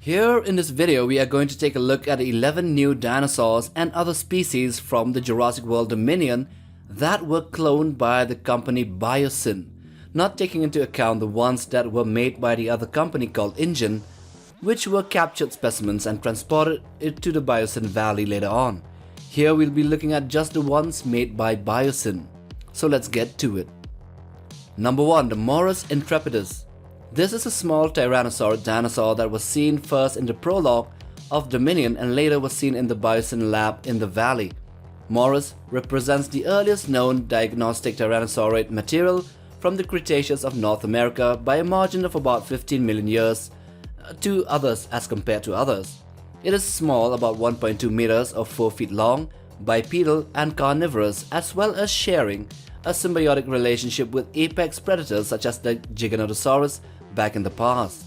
Here in this video, we are going to take a look at 11 new dinosaurs and other species from the Jurassic World Dominion that were cloned by the company Biosyn, not taking into account the ones that were made by the other company called InGen, which were captured specimens and transported it to the Biosyn Valley later on. Here we'll be looking at just the ones made by Biosyn. So let's get to it. Number 1. The MOROS INTREPIDUS. This is a small Tyrannosaurus dinosaur that was seen first in the prologue of Dominion and later was seen in the Biosyn lab in the valley. MOROS represents the earliest known diagnostic Tyrannosaurid material from the Cretaceous of North America by a margin of about 15 million years to others as compared to others. It is small, about 1.2 meters or 4 feet long, bipedal and carnivorous, as well as sharing a symbiotic relationship with apex predators such as the GIGANOTOSAURUS back in the past.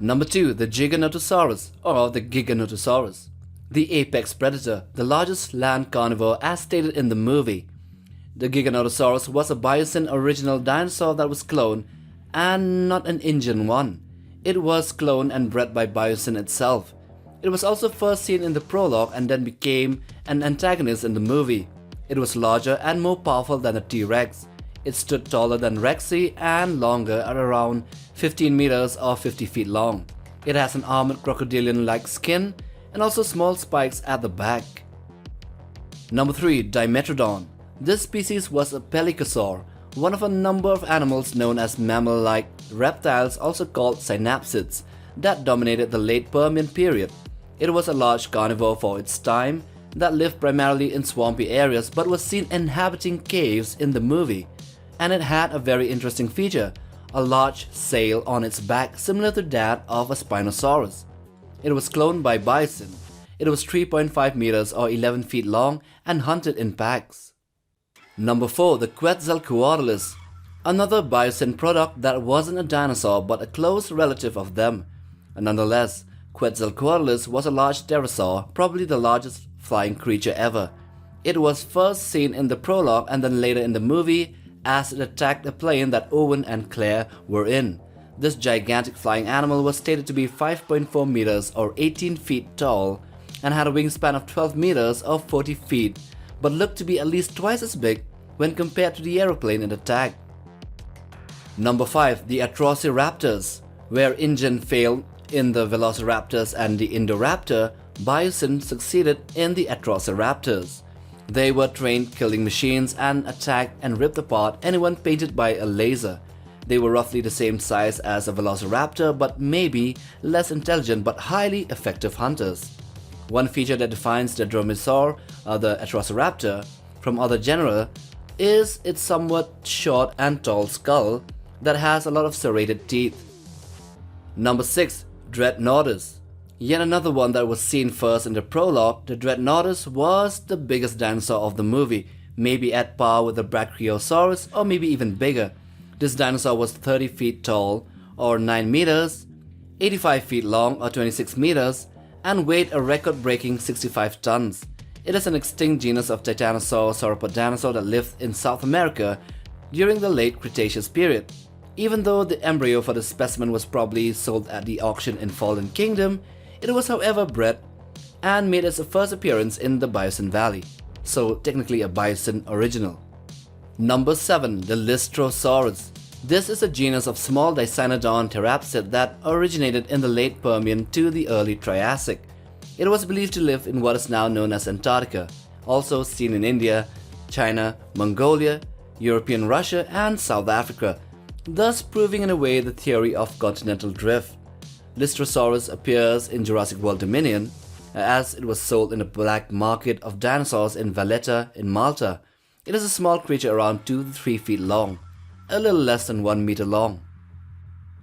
Number 2. The GIGANOTOSAURUS or the GIGANOTOSAURUS. The apex predator, the largest land carnivore as stated in the movie. The GIGANOTOSAURUS was a Biosyn original dinosaur that was cloned and not an InGen one. It was cloned and bred by Biosyn itself. It was also first seen in the prologue and then became an antagonist in the movie. It was larger and more powerful than a T-Rex. It stood taller than Rexy and longer at around 15 meters or 50 feet long. It has an armored crocodilian-like skin and also small spikes at the back. Number 3. DIMETRODON. This species was a pelycosaur, one of a number of animals known as mammal-like reptiles, also called synapsids, that dominated the late Permian period. It was a large carnivore for its time that lived primarily in swampy areas but was seen inhabiting caves in the movie. And it had a very interesting feature, a large sail on its back similar to that of a Spinosaurus. It was cloned by Biosyn. It was 3.5 meters or 11 feet long and hunted in packs. Number 4. The QUETZALCOATLUS. Another Biosyn product that wasn't a dinosaur but a close relative of them. Nonetheless, QUETZALCOATLUS was a large pterosaur, probably the largest flying creature ever. It was first seen in the prologue and then later in the movie as it attacked a plane that Owen and Claire were in. This gigantic flying animal was stated to be 5.4 meters or 18 feet tall and had a wingspan of 12 meters or 40 feet, but looked to be at least twice as big when compared to the aeroplane it attacked. Number 5. The ATROCIRAPTORS. Where InGen failed in the Velociraptors and the Indoraptor, Biosyn succeeded in the ATROCIRAPTORS. They were trained killing machines and attacked and ripped apart anyone painted by a laser. They were roughly the same size as a Velociraptor but maybe less intelligent but highly effective hunters. One feature that defines the dromaeosaur, the ATROCIRAPTOR, from other genera is its somewhat short and tall skull that has a lot of serrated teeth. Number 6. DREADNOUGHTUS. Yet another one that was seen first in the prologue, the DREADNOUGHTUS was the biggest dinosaur of the movie, maybe at par with the Brachiosaurus or maybe even bigger. This dinosaur was 30 feet tall or 9 meters, 85 feet long or 26 meters, and weighed a record-breaking 65 tons. It is an extinct genus of Titanosaur sauropod dinosaur that lived in South America during the late Cretaceous period. Even though the embryo for the specimen was probably sold at the auction in Fallen Kingdom, it was however bred and made its first appearance in the Biosyn Valley, so technically a Biosyn original. Number 7. The LYSTROSAURUS. This is a genus of small Dicynodon therapsid that originated in the late Permian to the early Triassic. It was believed to live in what is now known as Antarctica, also seen in India, China, Mongolia, European Russia and South Africa, thus proving in a way the theory of continental drift. LYSTROSAURUS appears in Jurassic World Dominion as it was sold in the black market of dinosaurs in Valletta in Malta. It is a small creature around 2 to 3 feet long, a little less than 1 meter long.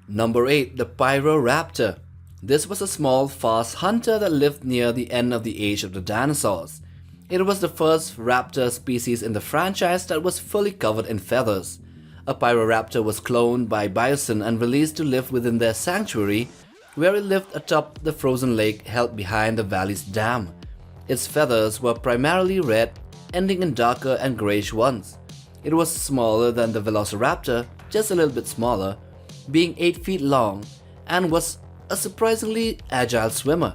Number 8. The PYRORAPTOR. This was a small, fast hunter that lived near the end of the age of the dinosaurs. It was the first raptor species in the franchise that was fully covered in feathers. A PYRORAPTOR was cloned by Biosyn and released to live within their sanctuary, where it lived atop the frozen lake held behind the valley's dam. Its feathers were primarily red, ending in darker and grayish ones. It was smaller than the Velociraptor, just a little bit smaller, being 8 feet long, and was a surprisingly agile swimmer.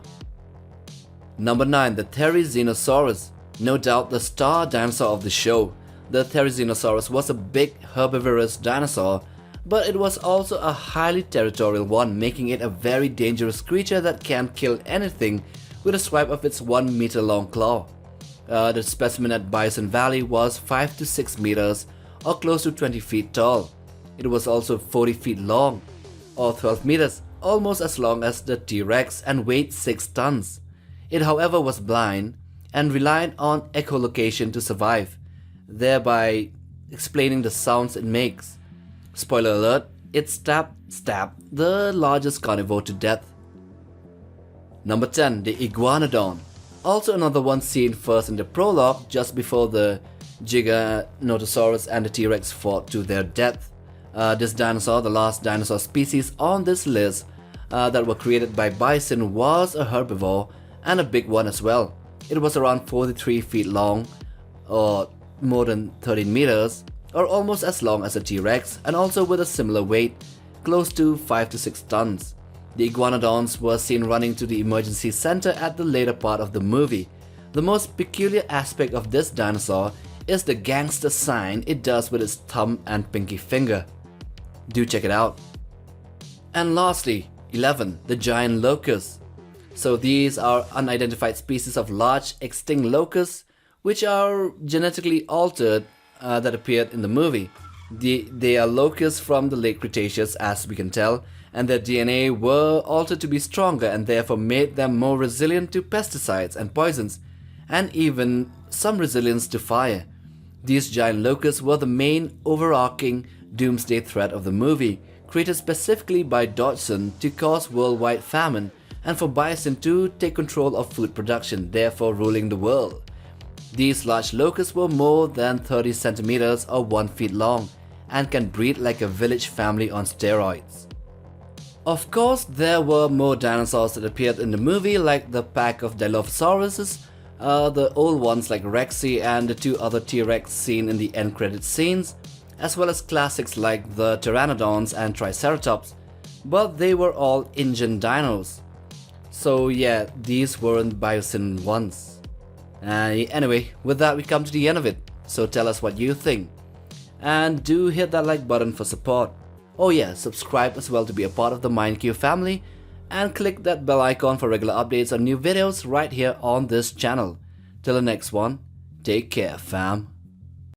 Number 9. The THERIZINOSAURUS. No doubt the star dinosaur of the show. The THERIZINOSAURUS was a big herbivorous dinosaur, but it was also a highly territorial one, making it a very dangerous creature that can kill anything with a swipe of its 1 meter long claw. The specimen at Biosyn Valley was 5 to 6 meters or close to 20 feet tall. It was also 40 feet long or 12 meters, almost as long as the T-Rex, and weighed 6 tons. It, however, was blind and relied on echolocation to survive, thereby explaining the sounds it makes. Spoiler alert, it stabbed the largest carnivore to death. Number 10. The IGUANODON. Also another one seen first in the prologue, just before the GIGANOTOSAURUS and the T-Rex fought to their death. This dinosaur, the last dinosaur species on this list that were created by Biosyn, was a herbivore and a big one as well. It was around 43 feet long, or more than 13 meters, or almost as long as a T-Rex, and also with a similar weight, close to 5 to 6 tons. The Iguanodons were seen running to the emergency center at the later part of the movie. The most peculiar aspect of this dinosaur is the gangster sign it does with its thumb and pinky finger. Do check it out. And lastly, 11. The giant locusts. So these are unidentified species of large extinct locusts which are genetically altered that appeared in the movie. They are locusts from the late Cretaceous, as we can tell, and their DNA were altered to be stronger and therefore made them more resilient to pesticides and poisons, and even some resilience to fire. These giant locusts were the main overarching doomsday threat of the movie, created specifically by Dodgson to cause worldwide famine and for Biosyn to take control of food production, therefore ruling the world. These large locusts were more than 30 centimeters or 1 feet long and can breed like a village family on steroids. Of course, there were more dinosaurs that appeared in the movie, like the pack of Dilophosauruses, the old ones like Rexy and the 2 other T-Rex seen in the end credit scenes, as well as classics like the Pteranodons and Triceratops, but they were all InGen dinos. So yeah, these weren't Biosyn ones. Anyway, with that we come to the end of it, so tell us what you think. And do hit that like button for support. Oh yeah, subscribe as well to be a part of the MindQ family, and click that bell icon for regular updates on new videos right here on this channel. Till the next one, take care fam.